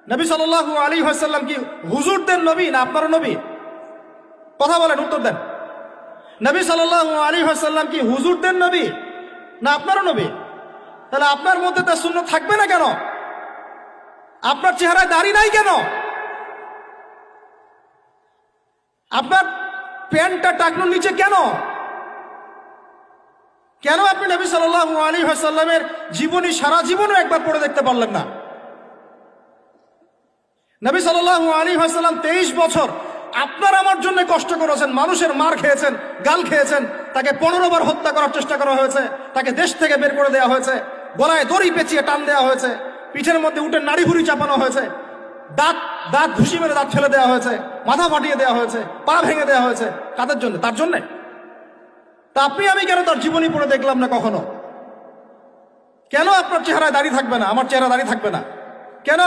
নবী সাল্লাল্লাহু আলাইহি ওয়াসাল্লাম কি হুজুরদের নবী না আপনার নবী? কথা বলেন, উত্তর দেন। নবী সাল্লাল্লাহু আলাইহি ওয়াসাল্লাম কি হুজুরদের নবী না আপনার নবী? তাহলে আপনার মধ্যে তার সুন্নাত থাকবে না কেন? আপনার চেহারায় দাড়ি নাই কেন? আপনার প্যান্টটা টাকনুর নিচে কেন? কেন আপনি নবী সাল্লাল্লাহু আলাইহি ওয়াসাল্লামের জীবনী সারা জীবনও একবার পড়ে দেখতে পারলেন না? নবী সাল্লাল্লাহু আলাইহি ওয়াসাল্লাম 23 বছর আপনার আমার জন্য কষ্ট করেছেন, মানুষের মার খেয়েছেন, গাল খেয়েছেন, তাকে 15 বার হত্যা করার চেষ্টা করা হয়েছে, তাকে দেশ থেকে বের করে দেওয়া হয়েছে, গলায় দড়ি পেঁচিয়ে টান দেওয়া হয়েছে, পিঠের মধ্যে উঠে নাড়ি ভুড়ি চাপানো হয়েছে, দাঁত দাঁত ঘুষি মেরে দাঁত ফেলে দেওয়া হয়েছে, মাথা ফাটিয়ে দেওয়া হয়েছে, পা ভেঙে দেওয়া হয়েছে। কাদের জন্য? তার জন্যে। তা আপনি আমি কেন তার জীবনী পড়ে দেখলাম না কখনো? কেন আপনার চেহারায় দাড়ি থাকবে না, আমার চেহারা দাড়ি থাকবে না? কেন